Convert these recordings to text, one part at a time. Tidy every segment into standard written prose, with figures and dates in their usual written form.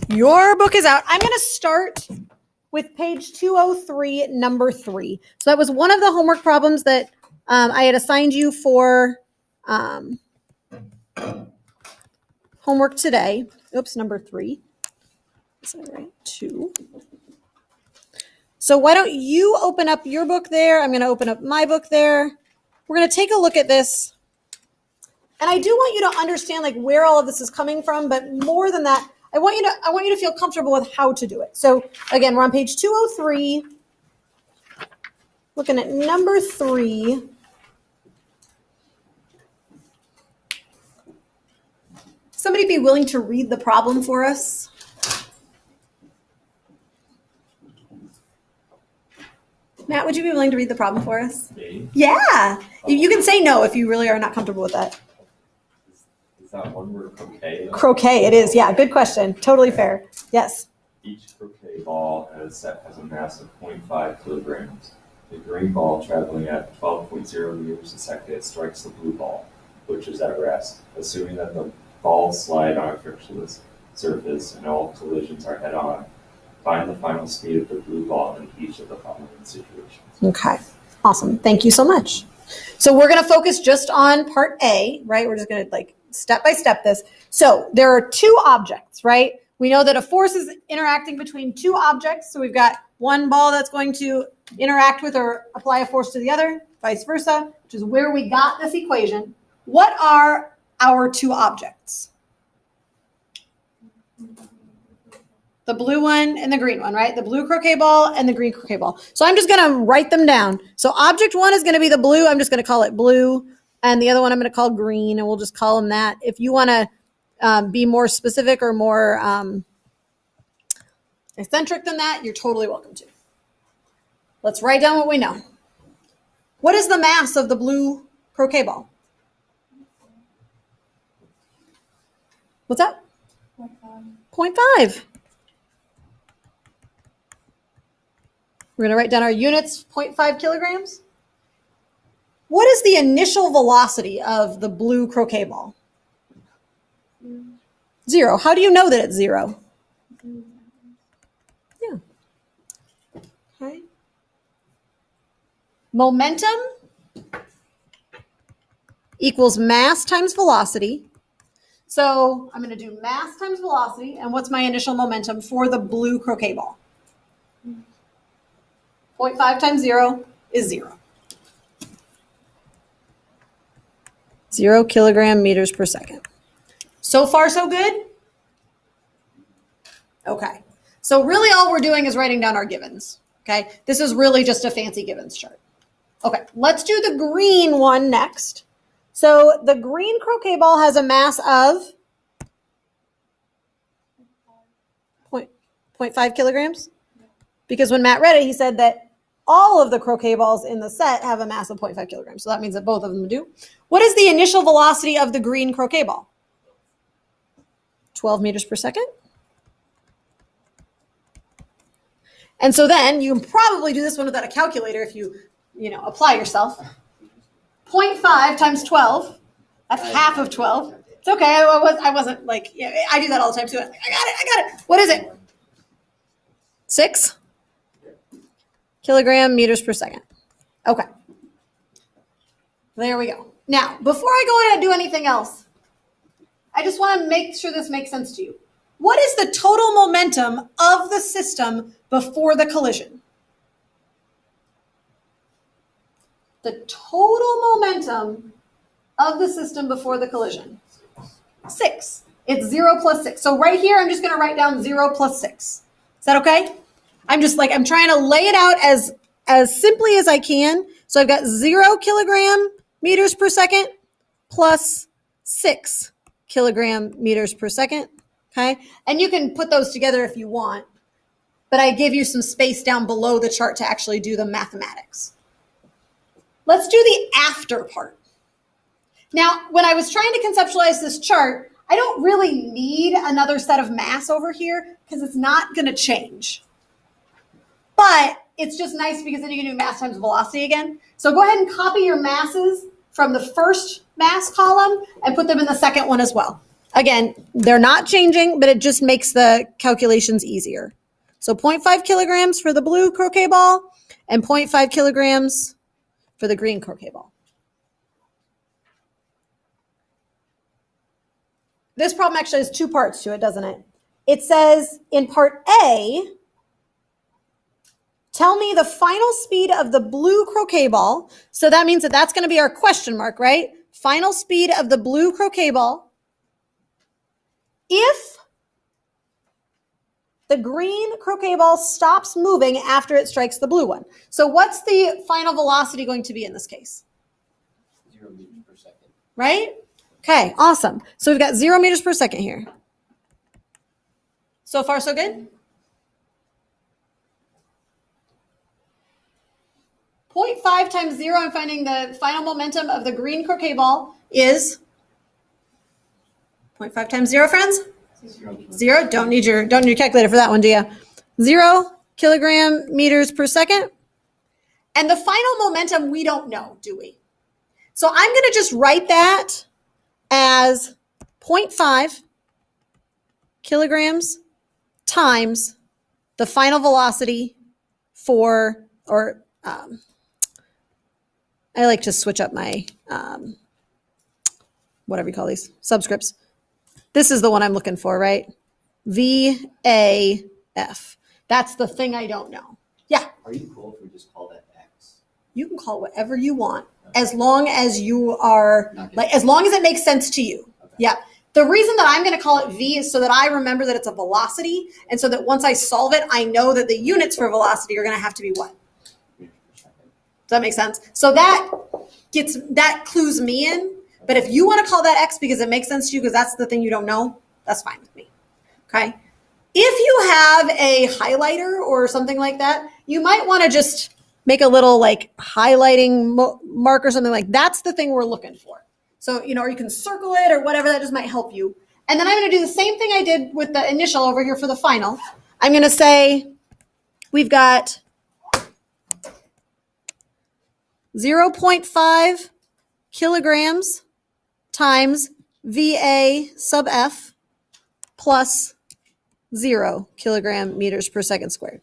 Your book is out. I'm going to start with page 203, number 3. So that was one of the homework problems that I had assigned you for homework today. Oops, number 3. Is that right? 2. So why don't you open up your book there? I'm going to open up my book there. We're going to take a look at this. And I do want you to understand like where all of this is coming from, but more than that, I want you to feel comfortable with how to do it. So again, we're on page 203, looking at number 3. Somebody be willing to read the problem for us? Matt, would you be willing to read the problem for us? Me? Yeah. You can say no if you really are not comfortable with that. Is that one word croquet? Croquet, it is. Yeah, good question. Totally fair. Yes. Each croquet ball in a set has a mass of 0.5 kilograms. The green ball traveling at 12.0 meters a second strikes the blue ball, which is at rest, assuming that the balls slide on a frictionless surface and all collisions are head-on. Find the final speed of the blue ball in each of the following situations. Okay. Awesome. Thank you so much. So we're going to focus just on part A, right? We're just going to like step by step this. So there are 2 objects, right? We know that a force is interacting between 2 objects. So we've got one ball that's going to interact with or apply a force to the other, vice versa, which is where we got this equation. What are our 2 objects? The blue one and the green one, right? The blue croquet ball and the green croquet ball. So I'm just going to write them down. So object 1 is going to be the blue. I'm just going to call it blue. And the other one I'm going to call green, and we'll just call them that. If you want to be more specific or more eccentric than that, you're totally welcome to. Let's write down what we know. What is the mass of the blue croquet ball? What's that? 0.5. We're going to write down our units, 0.5 kilograms. What is the initial velocity of the blue croquet ball? 0. How do you know that it's 0? Yeah. Okay. Momentum equals mass times velocity. So I'm going to do mass times velocity. And what's my initial momentum for the blue croquet ball? 0.5 times 0 is 0. 0 kilogram meters per second. So far, so good? Okay. So really all we're doing is writing down our givens. Okay. This is really just a fancy givens chart. Okay. Let's do the green one next. So the green croquet ball has a mass of 0.5 kilograms. Because when Matt read it, he said that all of the croquet balls in the set have a mass of 0.5 kilograms. So that means that both of them do. What is the initial velocity of the green croquet ball? 12 meters per second. And so then you can probably do this one without a calculator if you apply yourself. 0.5 times 12. That's half of 12. It's okay. I wasn't like, I do that all the time too. I got it. What is it? 6 kilogram meters per second. Okay. There we go. Now, before I go ahead and do anything else, I just want to make sure this makes sense to you. What is the total momentum of the system before the collision? The total momentum of the system before the collision. 6. It's 0 plus 6. So right here, I'm just going to write down 0 plus 6. Is that okay? I'm trying to lay it out as simply as I can. So I've got 0 kilogram meters per second plus 6 kilogram meters per second. Okay. And you can put those together if you want, but I give you some space down below the chart to actually do the mathematics. Let's do the after part. Now, when I was trying to conceptualize this chart, I don't really need another set of mass over here because it's not going to change. But it's just nice because then you can do mass times velocity again. So go ahead and copy your masses from the first mass column and put them in the second one as well. Again, they're not changing, but it just makes the calculations easier. So 0.5 kilograms for the blue croquet ball and 0.5 kilograms for the green croquet ball. This problem actually has two parts to it, doesn't it? It says in part A, tell me the final speed of the blue croquet ball. So that means that that's going to be our question mark, right? Final speed of the blue croquet ball if the green croquet ball stops moving after it strikes the blue one. So what's the final velocity going to be in this case? 0 meters per second. Right? Okay, awesome. So we've got 0 meters per second here. So far, so good? 0.5 times 0, I'm finding the final momentum of the green croquet ball is 0.5 times 0, friends? 0. Don't need your calculator for that one, do you? 0 kilogram meters per second. And the final momentum, we don't know, do we? So I'm going to just write that as 0.5 kilograms times the final velocity for, or I like to switch up my, whatever you call these, subscripts. This is the one I'm looking for, right? VAF. That's the thing I don't know. Yeah. Are you cool if we just call that X? You can call it whatever you want, as long as you are, like, as long as it makes sense to you. Okay. Yeah. The reason that I'm going to call it V is so that I remember that it's a velocity, and so that once I solve it, I know that the units for velocity are going to have to be what? Meters per second. Does that make sense? So that clues me in. But if you want to call that X because it makes sense to you because that's the thing you don't know, that's fine with me. Okay. If you have a highlighter or something like that, you might want to just make a little like highlighting mark or something like that's the thing we're looking for. So, or you can circle it or whatever, that just might help you. And then I'm going to do the same thing I did with the initial over here for the final. I'm going to say we've got 0.5 kilograms times VA sub F plus 0 kilogram meters per second squared.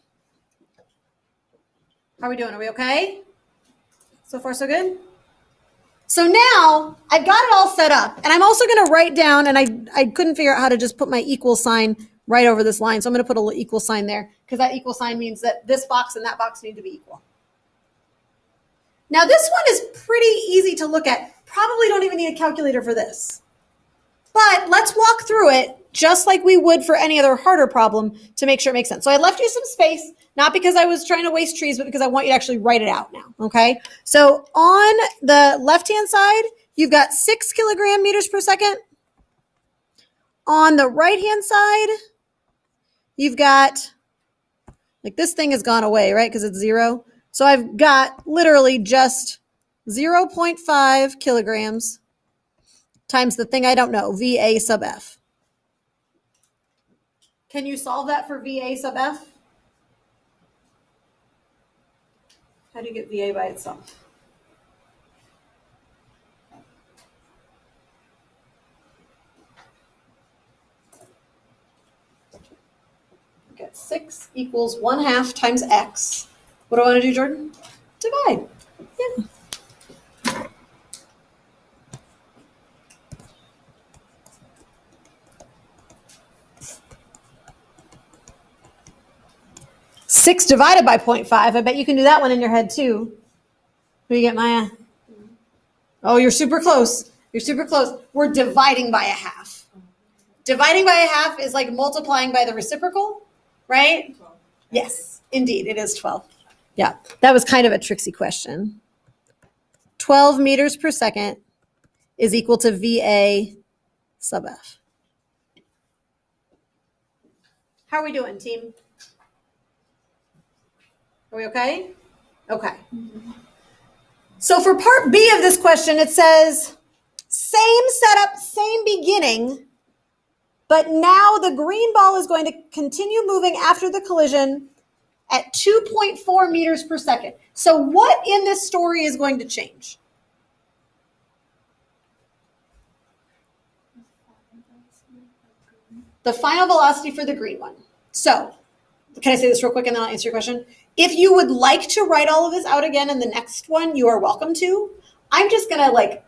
How are we doing? Are we okay? So far, so good? So now I've got it all set up, and I'm also going to write down, and I couldn't figure out how to just put my equal sign right over this line, so I'm going to put a little equal sign there because that equal sign means that this box and that box need to be equal. Now this one is pretty easy to look at. Probably don't even need a calculator for this. But let's walk through it just like we would for any other harder problem to make sure it makes sense. So I left you some space, not because I was trying to waste trees, but because I want you to actually write it out now, okay? So on the left-hand side, you've got 6 kilogram meters per second. On the right-hand side, you've got, like this thing has gone away, right? Because it's 0. So I've got literally just 0.5 kilograms times the thing I don't know, VA sub F. Can you solve that for VA sub F? How do you get VA by itself? Get 6 equals 1/2 times X. What do I want to do, Jordan? Divide. Yeah. Six divided by 0.5. I bet you can do that one in your head too. Who you get, Maya? Oh, you're super close. You're super close. We're dividing by 1/2. Dividing by 1/2 is like multiplying by the reciprocal, right? 12. Yes, indeed. It is 12. Yeah, that was kind of a tricksy question. 12 meters per second is equal to VA sub F. How are we doing, team? Are we okay? Okay. So for part B of this question, it says, same setup, same beginning, but now the green ball is going to continue moving after the collision at 2.4 meters per second. So what in this story is going to change? the final velocity for the green one. So can I say this real quick and then I'll answer your question? If you would like to write all of this out again in the next one, you are welcome to. I'm just going to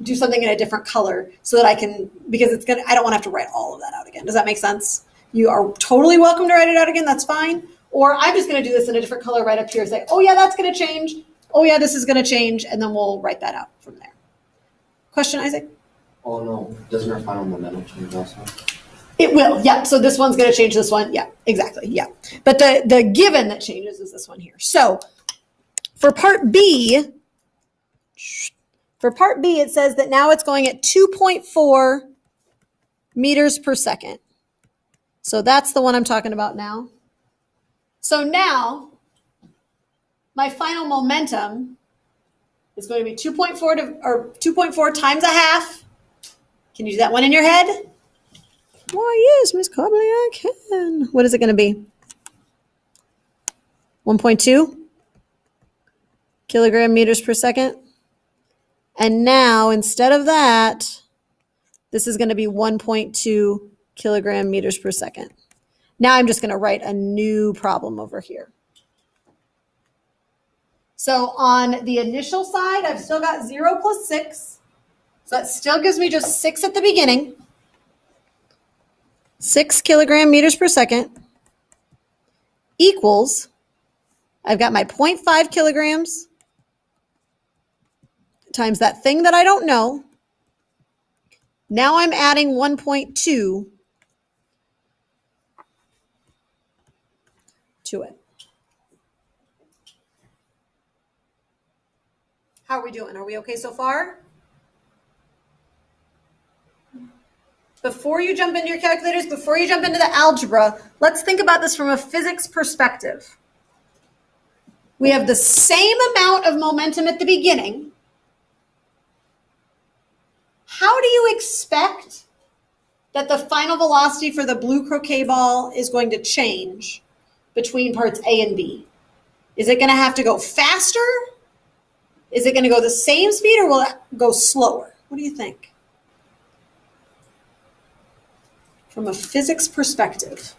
do something in a different color so that I can, because I don't want to have to write all of that out again. Does that make sense? You are totally welcome to write it out again. That's fine. Or I'm just going to do this in a different color right up here and say, oh yeah, that's going to change. Oh yeah, this is going to change. And then we'll write that out from there. Question, Isaac? Oh no, doesn't our final momentum change also? It will, yeah. So this one's going to change this one. Yeah, exactly. Yeah. But the given that changes is this one here. So for part B, it says that now it's going at 2.4 meters per second. So that's the one I'm talking about now. So now my final momentum is going to be 2.4 times a half. Can you do that one in your head? Why, yes, Miss Cobley, I can. What is it going to be? 1.2 kilogram meters per second. And now, instead of that, this is going to be 1.2 kilogram meters per second. Now I'm just going to write a new problem over here. So on the initial side, I've still got 0 plus 6. So that still gives me just 6 at the beginning. 6 kilogram meters per second equals, I've got my 0.5 kilograms times that thing that I don't know. Now I'm adding 1.2 to it. How are we doing? Are we okay so far? Before you jump into your calculators, before you jump into the algebra, let's think about this from a physics perspective. We have the same amount of momentum at the beginning. How do you expect that the final velocity for the blue croquet ball is going to change between parts A and B? Is it going to have to go faster? Is it going to go the same speed, or will it go slower? What do you think? From a physics perspective.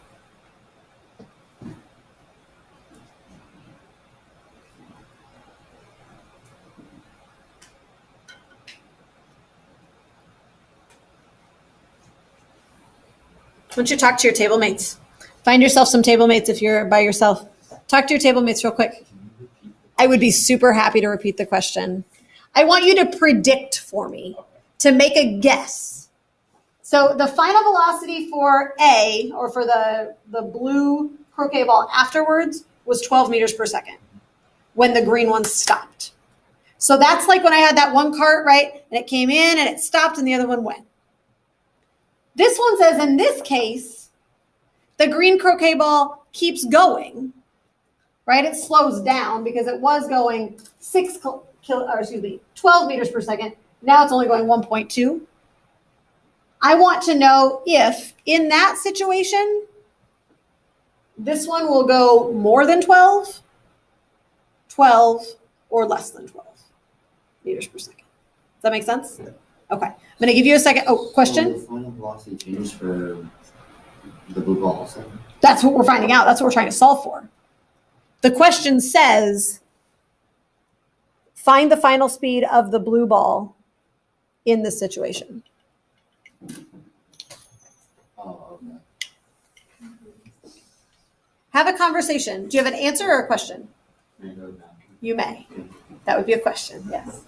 Why don't you talk to your table mates? Find yourself some table mates if you're by yourself. Talk to your table mates real quick. I would be super happy to repeat the question. I want you to predict for me, to make a guess. So the final velocity for A, or for the blue croquet ball afterwards, was 12 meters per second when the green one stopped. So that's like when I had that one cart, right? And it came in and it stopped and the other one went. This one says in this case, the green croquet ball keeps going, right? It slows down because it was going 12 meters per second. Now it's only going 1.2. I want to know if, in that situation, this one will go more than 12, or less than 12 meters per second. Does that make sense? Yeah. Okay. I'm going to give you a second. Oh, question? So the final velocity changes for the blue ball also? That's what we're finding out. That's what we're trying to solve for. The question says, find the final speed of the blue ball in this situation. Oh, okay. Have a conversation. Do you have an answer or a question? You may. That would be a question, yes.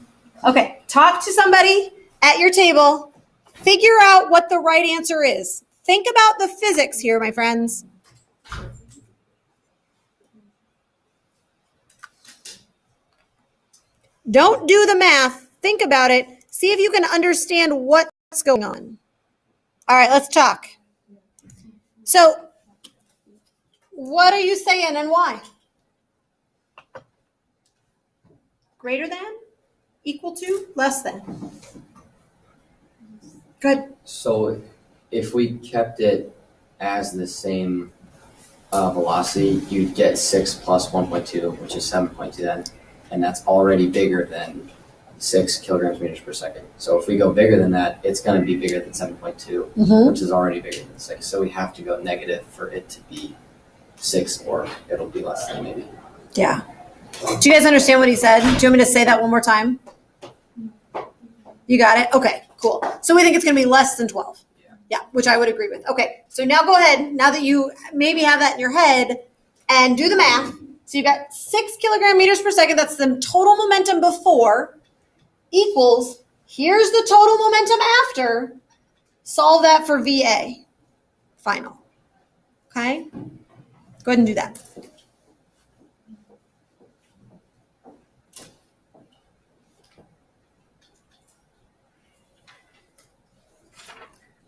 Okay, talk to somebody at your table. Figure out what the right answer is. Think about the physics here, my friends. Don't do the math. Think about it. See if you can understand what's going on. All right, let's talk. So, what are you saying and why? Greater than? Equal to? Less than? Good. So if we kept it as the same velocity, you'd get 6 plus 1.2, which is 7.2 then. And that's already bigger than 6 kilograms meters per second. So if we go bigger than that, it's going to be bigger than 7.2, which is already bigger than 6. So we have to go negative for it to be 6, or it'll be less than maybe. Yeah. Do you guys understand what he said? Do you want me to say that one more time? You got it? Okay, cool. So we think it's going to be less than 12. Yeah, which I would agree with. Okay, so now go ahead, now that you maybe have that in your head, and do the math. So you got 6 kilogram meters per second, that's the total momentum before, equals, here's the total momentum after. Solve that for VA, final. Okay? Go ahead and do that.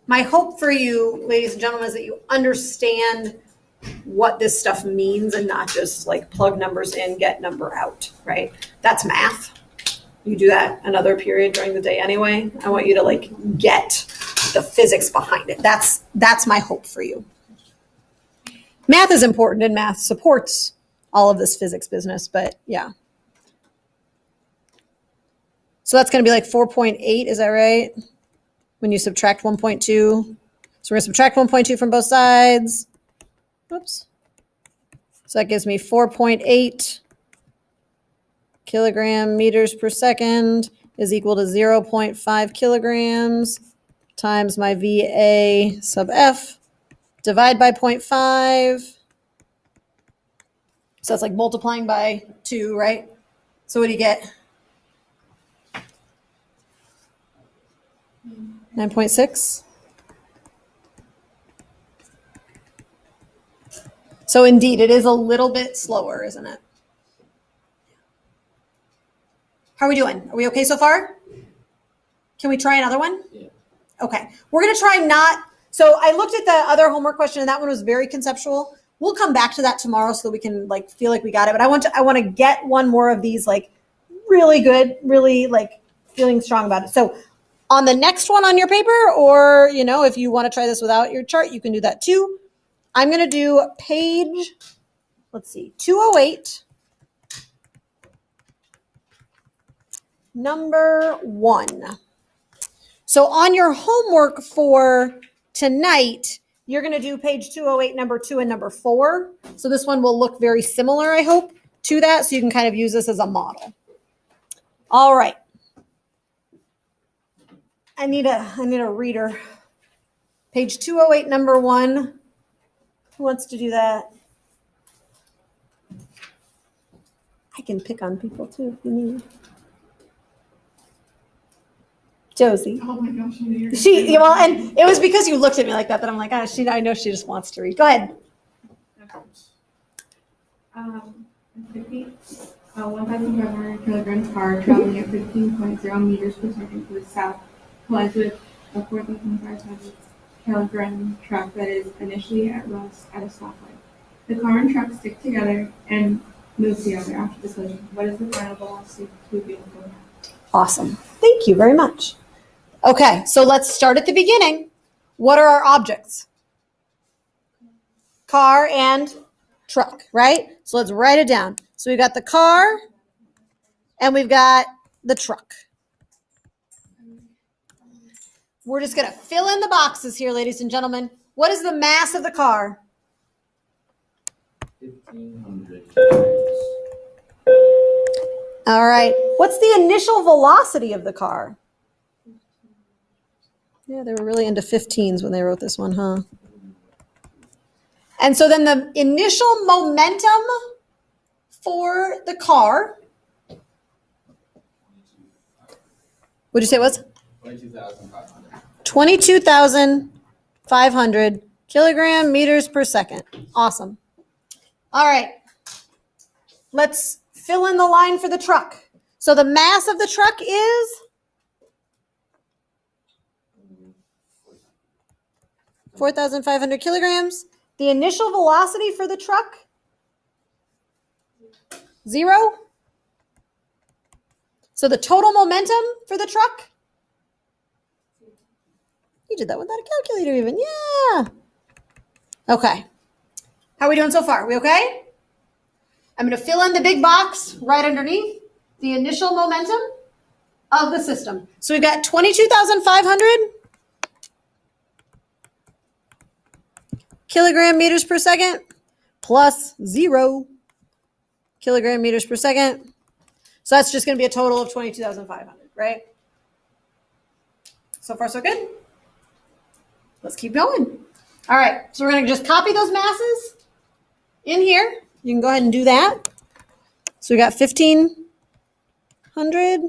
My hope for you, ladies and gentlemen, is that you understand what this stuff means and not just like plug numbers in, get number out, right? That's math. You do that another period during the day anyway. I want you to like get the physics behind it. That's my hope for you. Math is important and math supports all of this physics business, but yeah. So that's going to be like 4.8, is that right? When you subtract 1.2. So we're going to subtract 1.2 from both sides. Oops. So that gives me 4.8 kilogram meters per second is equal to 0.5 kilograms times my VA sub F. Divide by 0.5. So that's like multiplying by 2, right? So what do you get? 9.6. So indeed, it is a little bit slower, isn't it? How are we doing? Are we okay so far? Can we try another one? Yeah. Okay. We're going to try not. So I looked at the other homework question, and that one was very conceptual. We'll come back to that tomorrow so that we can like feel like we got it. But I want to get one more of these like really good, really like feeling strong about it. So on the next one on your paper, or, you know, if you want to try this without your chart, you can do that too. I'm going to do page, let's see, 208, number 1. So on your homework for tonight, you're going to do page 208, number 2 and number 4. So this one will look very similar, I hope, to that. So you can kind of use this as a model. All right. I need a reader. Page 208, number 1. Who wants to do that? I can pick on people too if you need. Josie. Oh my gosh, Well, and it was because you looked at me like that I'm like, I know she just wants to read. Go ahead. 1,500 kilogram car traveling at 15.0 meters per second to the south collides with a 4,500 kilogram truck that is initially at rest at a stoplight. The car and truck stick together and move together after the collision. What is the final velocity to be able to? Awesome. Thank you very much. Okay, so let's start at the beginning. What are our objects? Car and truck, right? So let's write it down. So we've got the car and we've got the truck. We're just going to fill in the boxes here, ladies and gentlemen. What is the mass of the car? 1,500 kilograms. All right. What's the initial velocity of the car? Yeah, they were really into 15s when they wrote this one, huh? And so then the initial momentum for the car. What'd you say it was? 22,500. 22,500 kilogram meters per second. Awesome. All right. Let's fill in the line for the truck. So the mass of the truck is 4,500 kilograms. The initial velocity for the truck? 0. So the total momentum for the truck? You did that without a calculator even. Yeah. Okay. How are we doing so far? We okay? I'm going to fill in the big box right underneath the initial momentum. of the system. So we've got 22,500 kilogram meters per second plus 0 kilogram meters per second. So that's just going to be a total of 22,500, right? So far, so good. Let's keep going. All right, so we're going to just copy those masses in here. You can go ahead and do that. So we got 1,500,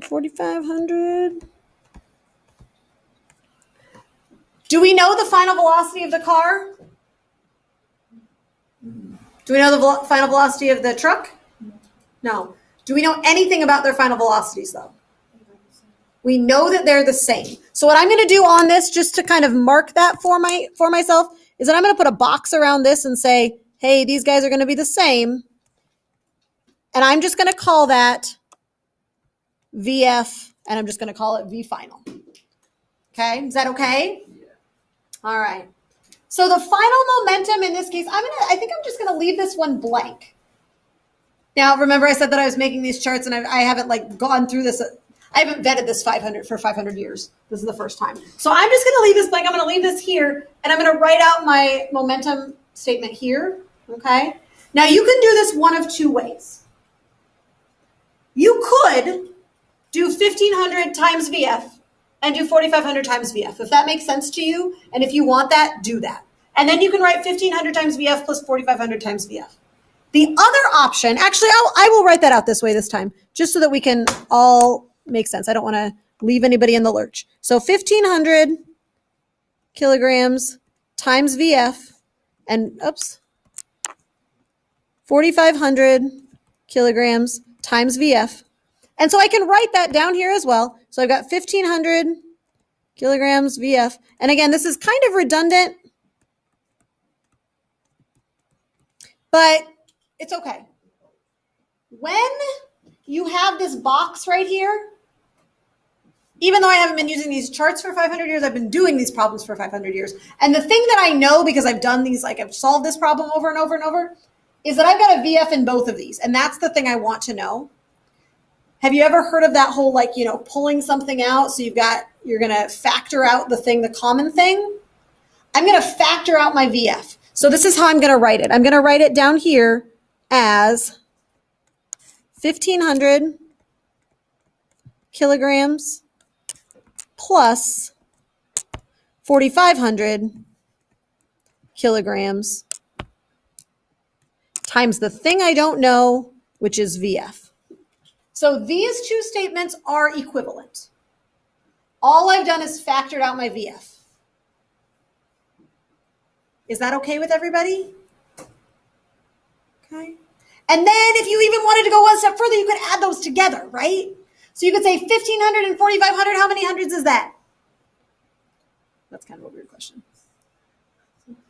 4,500. Do we know the final velocity of the car? Do we know the final velocity of the truck? No. Do we know anything about their final velocities, though? We know that they're the same. So what I'm going to do on this, just to kind of mark that for myself, is that I'm going to put a box around this and say, hey, these guys are going to be the same. And I'm just going to call that VF, and I'm just going to call it V final. Okay, is that okay? Yeah. All right. So the final momentum in this case, I think I'm just going to leave this one blank. Now, remember I said that I was making these charts and I haven't like gone through this. I haven't vetted this 500 years. This is the first time. So I'm just going to leave this blank. I'm going to leave this here and I'm going to write out my momentum statement here. Okay. Now you can do this one of two ways. You could do 1,500 times VF and do 4,500 times VF. If that makes sense to you, and if you want that, do that. And then you can write 1,500 times VF plus 4,500 times VF. The other option, actually, I will write that out this way this time, just so that we can all make sense. I don't want to leave anybody in the lurch. So 1,500 kilograms times VF, and 4,500 kilograms times VF. And so I can write that down here as well. So I've got 1,500 kilograms VF. And again, this is kind of redundant, but it's okay. When you have this box right here, even though I haven't been using these charts for 500 years, I've been doing these problems for 500 years. And the thing that I know, because I've done these, like I've solved this problem over and over and over, is that I've got a VF in both of these. And that's the thing I want to know. Have you ever heard of that whole, like, pulling something out? So you're going to factor out the common thing. I'm going to factor out my VF. So this is how I'm going to write it. I'm going to write it down here as 1,500 kilograms plus 4,500 kilograms times the thing I don't know, which is VF. So these two statements are equivalent. All I've done is factored out my VF. Is that okay with everybody? Okay. And then if you even wanted to go one step further, you could add those together, right? So you could say 1,500 and 4,500. How many hundreds is that? That's kind of a weird question.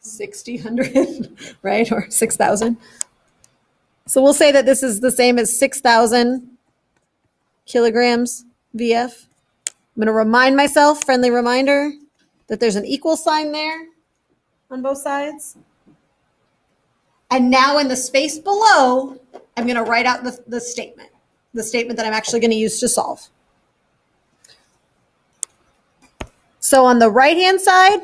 6,000, right? Or 6,000. So we'll say that this is the same as 6,000 kilograms VF. I'm going to remind myself, friendly reminder, that there's an equal sign there on both sides. And now in the space below, I'm going to write out the statement that I'm actually going to use to solve. So on the right-hand side,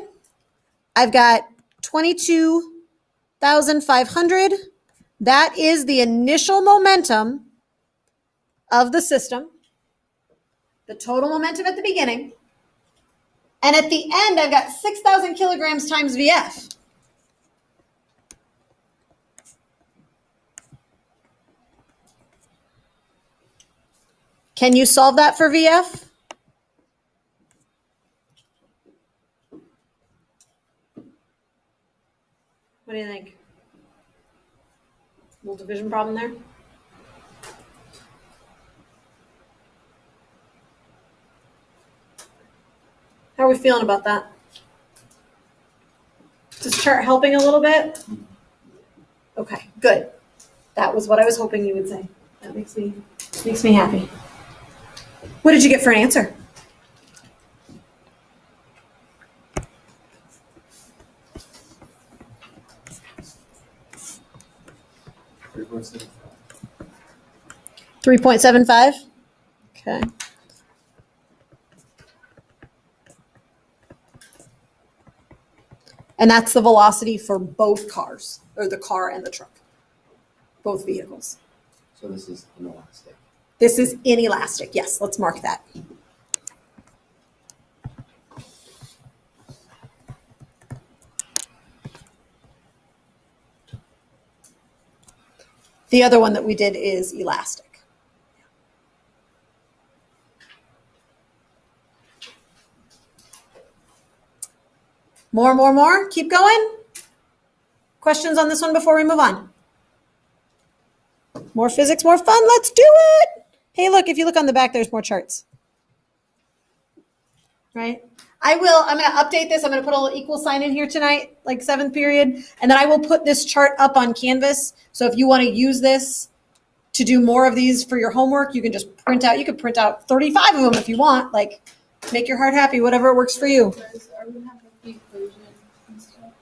I've got 22,500. That is the initial momentum of the system, the total momentum at the beginning. And at the end, I've got 6,000 kilograms times VF. Can you solve that for VF? What do you think? Little division problem there? How are we feeling about that? Is this chart helping a little bit? Okay, good. That was what I was hoping you would say. That makes me happy. What did you get for an answer? $3.75. 3.75. Okay. And that's the velocity for both cars, or the car and the truck, both vehicles. So this is inelastic. This is inelastic. Yes, let's mark that. The other one that we did is elastic. More. Keep going. Questions on this one before we move on? More physics, more fun. Let's do it. Hey, look, if you look on the back, there's more charts. Right? I'm going to update this. I'm going to put a little equal sign in here tonight, like 7th period. And then I will put this chart up on Canvas. So if you want to use this to do more of these for your homework, you can just print out. You can print out 35 of them if you want. Like, make your heart happy, whatever works for you. Are we having the equation and stuff?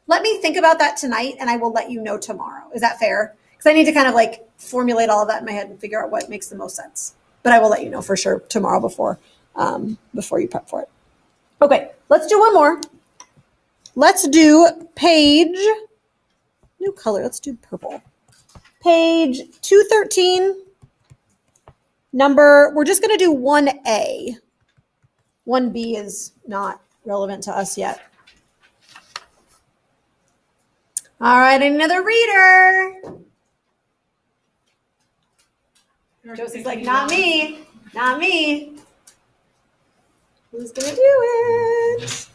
Let me think about that tonight, and I will let you know tomorrow. Is that fair? Because I need to kind of like formulate all of that in my head and figure out what makes the most sense. But I will let you know for sure tomorrow before you prep for it. Okay, let's do one more. Let's do page, new color, let's do purple. Page 213, we're just going to do 1A. 1B is not relevant to us yet. All right, another reader. Josie's like, not me. Who's going to do it?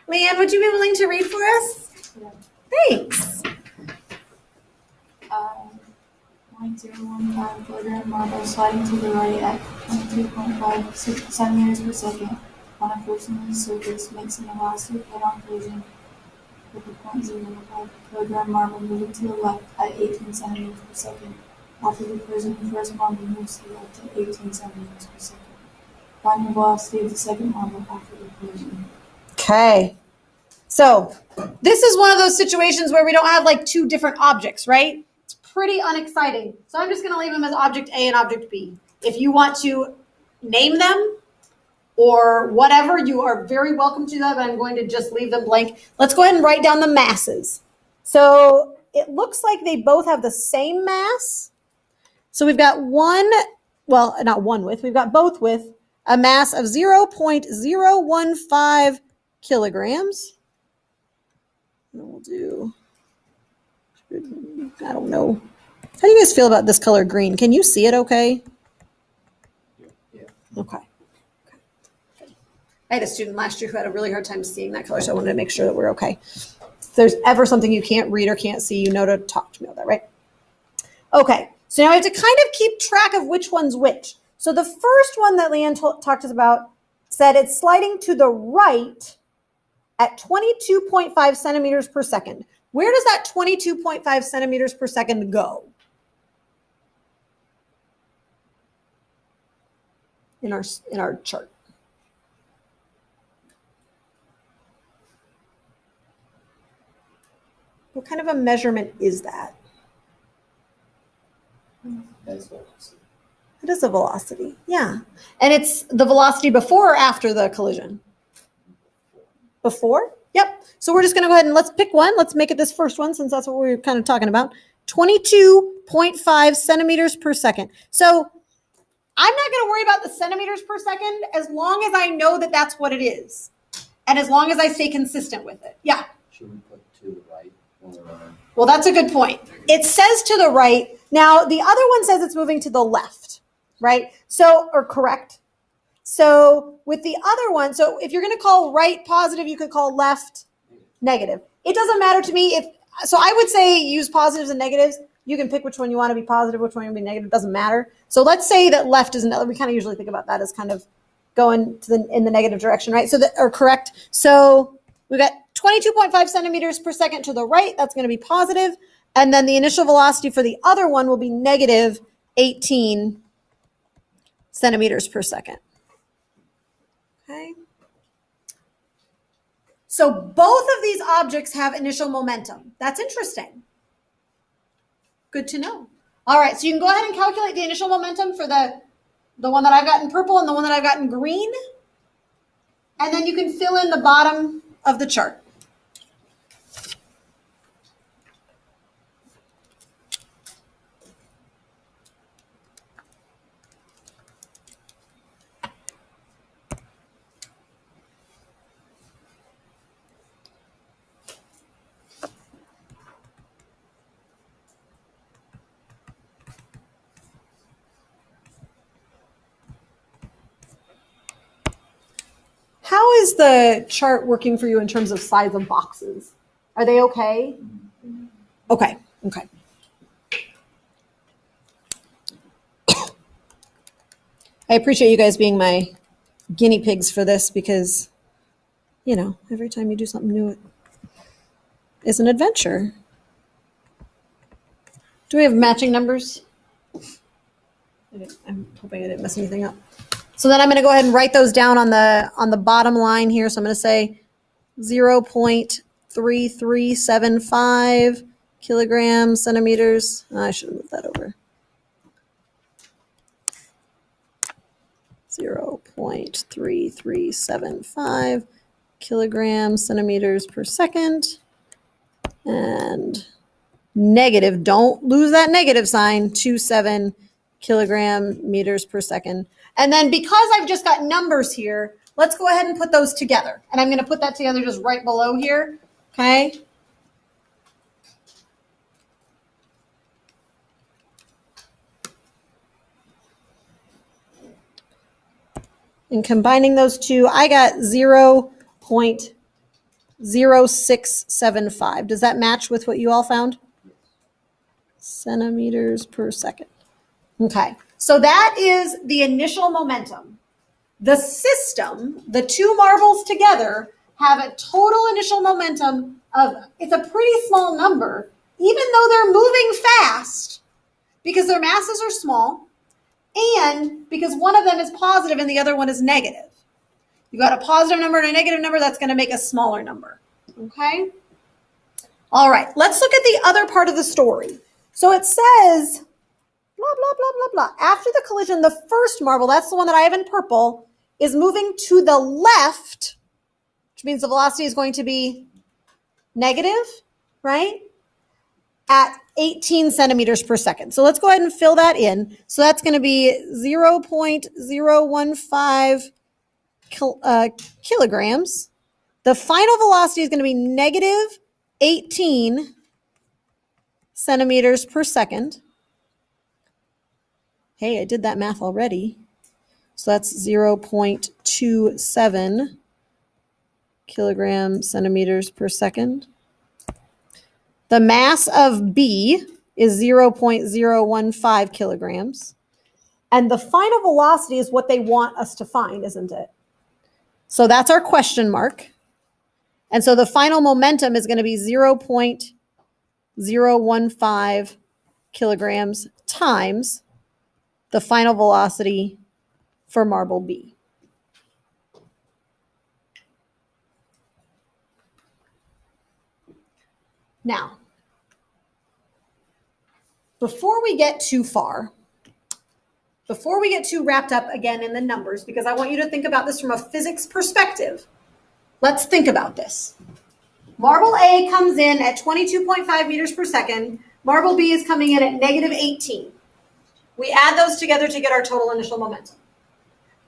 Leanne, would you be willing to read for us? Yeah. Thanks. 0.015 kilogram marble sliding to the right at 22.5 centimeters per second on a frictionless surface makes an elastic head-on collision with a 0.05 kilogram marble moving to the left at 18 centimeters per second. After the collision, the first marble moves to the left at 18 centimeters per second. Find the velocity of the second marble after the collision. Okay. So this is one of those situations where we don't have like two different objects, right? It's pretty unexciting. So I'm just going to leave them as object A and object B. If you want to name them or whatever, you are very welcome to that, but I'm going to just leave them blank. Let's go ahead and write down the masses. So it looks like they both have the same mass. So we've got we've got both with a mass of 0.015 kilograms. And we'll do, I don't know. How do you guys feel about this color green? Can you see it okay? Yeah. Okay. I had a student last year who had a really hard time seeing that color, so I wanted to make sure that we're okay. If there's ever something you can't read or can't see, you know to talk to me about that, right? Okay, so now we have to kind of keep track of which one's which. So the first one that Leanne talked to us about said it's sliding to the right at 22.5 centimeters per second. Where does that 22.5 centimeters per second go? In our chart. What kind of a measurement is that? That's velocity. It is a velocity, yeah. And it's the velocity before or after the collision? Before? Yep. So we're just going to go ahead and let's pick one. Let's make it this first one since that's what we were kind of talking about. 22.5 centimeters per second. So I'm not going to worry about the centimeters per second as long as I know that that's what it is. And as long as I stay consistent with it. Yeah. Should we put to the right? Well, that's a good point. It says to the right. Now, the other one says it's moving to the left, right? So, or correct. So with the other one, so if you're going to call right positive, you could call left negative. It doesn't matter to me so I would say use positives and negatives. You can pick which one you want to be positive, which one you want to be negative. It doesn't matter. So let's say that left is another. We kind of usually think about that as kind of going in the negative direction, right? So or correct. So we got 22.5 centimeters per second to the right. That's going to be positive. And then the initial velocity for the other one will be negative 18 centimeters per second. Okay. So both of these objects have initial momentum. That's interesting. Good to know. All right, so you can go ahead and calculate the initial momentum for the one that I've got in purple and the one that I've got in green. And then you can fill in the bottom of the chart. How is the chart working for you in terms of size of boxes? Are they okay? Okay. I appreciate you guys being my guinea pigs for this because, every time you do something new, it is an adventure. Do we have matching numbers? I'm hoping I didn't mess anything up. So then I'm going to go ahead and write those down on the bottom line here. So I'm going to say 0.3375 kilograms, centimeters. I should have moved that over. 0.3375 kilograms, centimeters per second. And negative, don't lose that negative sign, 27 kilogram meters per second. And then because I've just got numbers here, let's go ahead and put those together. And I'm going to put that together just right below here, okay? And combining those two, I got 0.0675. Does that match with what you all found? Centimeters per second. Okay, so that is the initial momentum. The system, the two marbles together, have a total initial momentum of, it's a pretty small number, even though they're moving fast, because their masses are small, and because one of them is positive and the other one is negative. You've got a positive number and a negative number, that's going to make a smaller number. Okay? All right, let's look at the other part of the story. So it says, blah, blah, blah, blah, blah. After the collision, the first marble, that's the one that I have in purple, is moving to the left, which means the velocity is going to be negative, right? At 18 centimeters per second. So let's go ahead and fill that in. So that's going to be 0.015 kilograms. The final velocity is going to be negative 18 centimeters per second. Hey, I did that math already. So that's 0.27 kilogram centimeters per second. The mass of B is 0.015 kilograms. And the final velocity is what they want us to find, isn't it? So that's our question mark. And so the final momentum is going to be 0.015 kilograms times the final velocity for marble B. Now, before we get too far, before we get too wrapped up again in the numbers, because I want you to think about this from a physics perspective, let's think about this. Marble A comes in at 22.5 meters per second. Marble B is coming in at negative 18. We add those together to get our total initial momentum.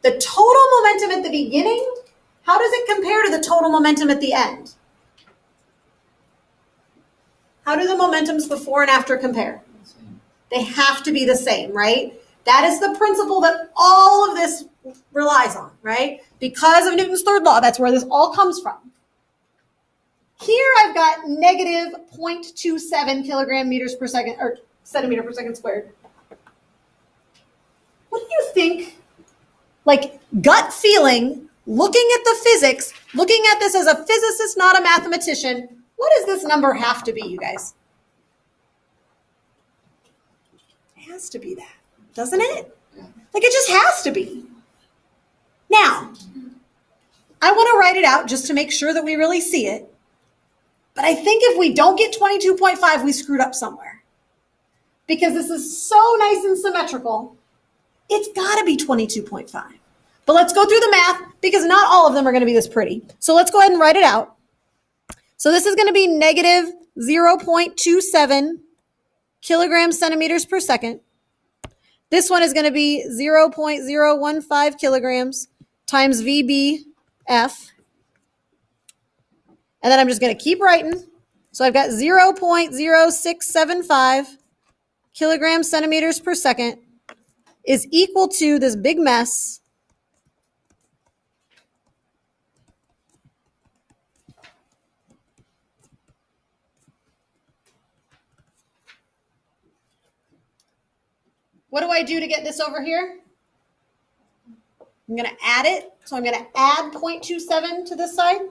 The total momentum at the beginning, how does it compare to the total momentum at the end? How do the momentums before and after compare? They have to be the same, right? That is the principle that all of this relies on, right? Because of Newton's third law, that's where this all comes from. Here I've got negative 0.27 kilogram meters per second, or centimeter per second squared. What do you think, like gut feeling, looking at the physics, looking at this as a physicist, not a mathematician, what does this number have to be, you guys? It has to be that, doesn't it? Like it just has to be. Now, I want to write it out just to make sure that we really see it. But I think if we don't get 22.5, we screwed up somewhere. because this is so nice and symmetrical, it's got to be 22.5. But let's go through the math because not all of them are going to be this pretty. So let's go ahead and write it out. So this is going to be negative 0.27 kilograms centimeters per second. This one is going to be 0.015 kilograms times VBF. And then I'm just going to keep writing. So I've got 0.0675 kilograms centimeters per second is equal to this big mess. What do I do to get this over here? I'm going to add it. So I'm going to add 0.27 to this side.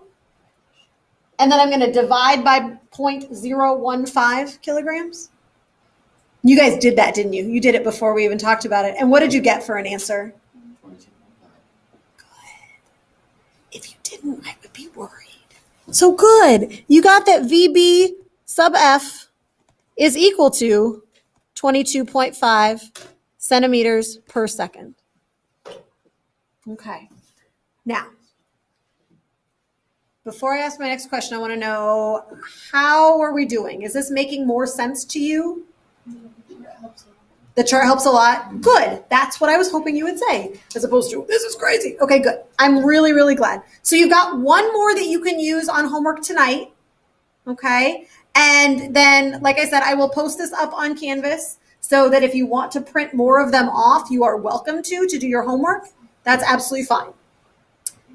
And then I'm going to divide by 0.015 kilograms. You guys did that, didn't you? You did it before we even talked about it. And what did you get for an answer? 22.5. Good. If you didn't, I would be worried. So good. You got that VB sub F is equal to 22.5 centimeters per second. Okay. Now, before I ask my next question, I want to know, how are we doing? Is this making more sense to you? The chart helps a lot. Good. That's what I was hoping you would say, as opposed to, this is crazy. Okay, good. I'm really, really glad. So you've got one more that you can use on homework tonight. Okay. And then, like I said, I will post this up on Canvas so that if you want to print more of them off, you are welcome to do your homework. That's absolutely fine.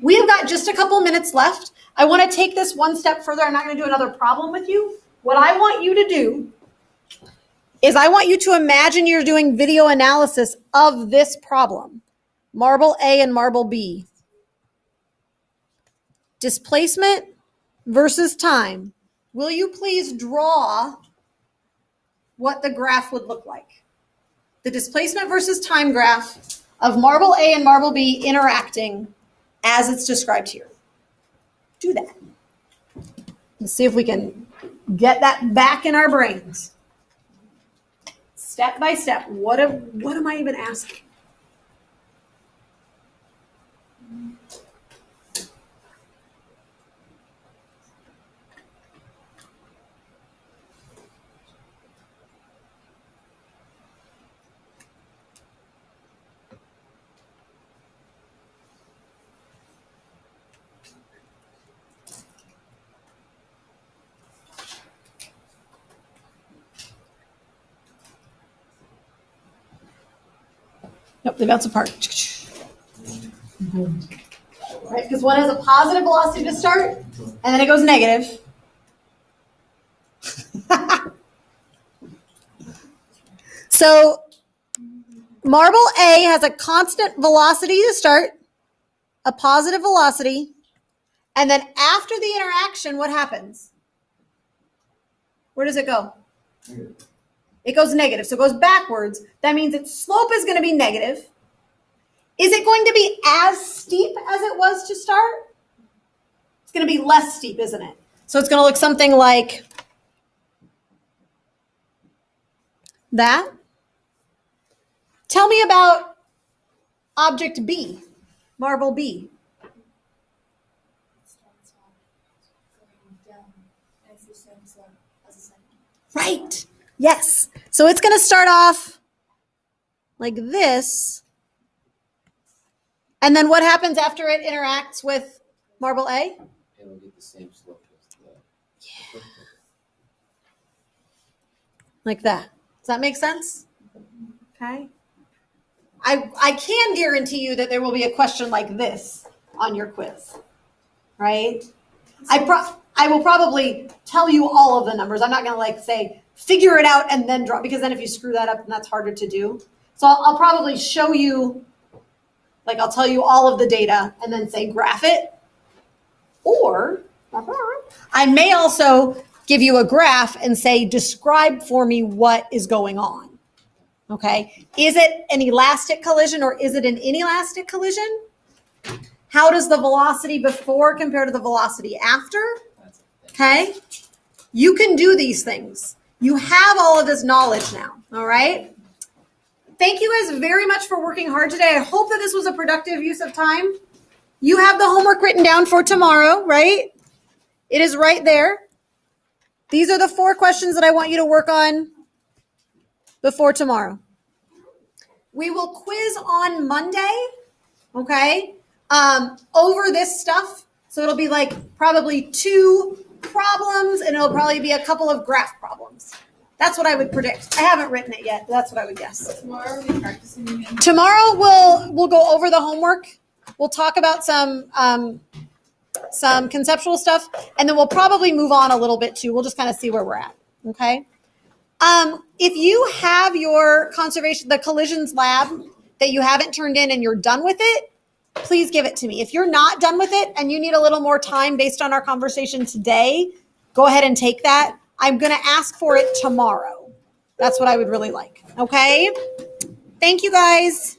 We have got just a couple minutes left. I want to take this one step further. I'm not going to do another problem with you. What I want you to do is I want you to imagine you're doing video analysis of this problem. Marble A and marble B. Displacement versus time. Will you please draw what the graph would look like? The displacement versus time graph of marble A and marble B interacting as it's described here. Do that. Let's see if we can get that back in our brains. Step by step. What am I even asking? Nope, they bounce apart. Right, because one has a positive velocity to start, and then it goes negative. So marble A has a constant velocity to start, a positive velocity, and then after the interaction, what happens? Where does it go? It goes negative, so it goes backwards. That means its slope is going to be negative. Is it going to be as steep as it was to start? It's going to be less steep, isn't it? So it's going to look something like that. Tell me about object B, marble B. Right. Yes. So it's going to start off like this. And then what happens after it interacts with marble A? It'll get the same slope as the. Yeah. Like that. Does that make sense? Okay. I can guarantee you that there will be a question like this on your quiz, right? I will probably tell you all of the numbers. I'm not going to like say, figure it out and then draw, because then if you screw that up, then that's harder to do. So I'll probably show you, like I'll tell you all of the data and then say graph it. Or I may also give you a graph and say, describe for me what is going on. Okay. Is it an elastic collision or is it an inelastic collision? How does the velocity before compare to the velocity after? Okay. You can do these things. You have all of this knowledge now, all right? Thank you guys very much for working hard today. I hope that this was a productive use of time. You have the homework written down for tomorrow, right? It is right there. These are the 4 questions that I want you to work on before tomorrow. We will quiz on Monday, okay, over this stuff. So it'll be like probably 2 problems, and it'll probably be a couple of graph problems. That's what I would predict. I haven't written it yet, but that's what I would guess. Tomorrow are we practicing again? Tomorrow we'll go over the homework. We'll talk about some conceptual stuff, and then we'll probably move on a little bit too. We'll just kind of see where we're at, okay? If you have your the collisions lab that you haven't turned in and you're done with it, please give it to me. If you're not done with it and you need a little more time based on our conversation today, go ahead and take that. I'm going to ask for it tomorrow. That's what I would really like. Okay? Thank you, guys.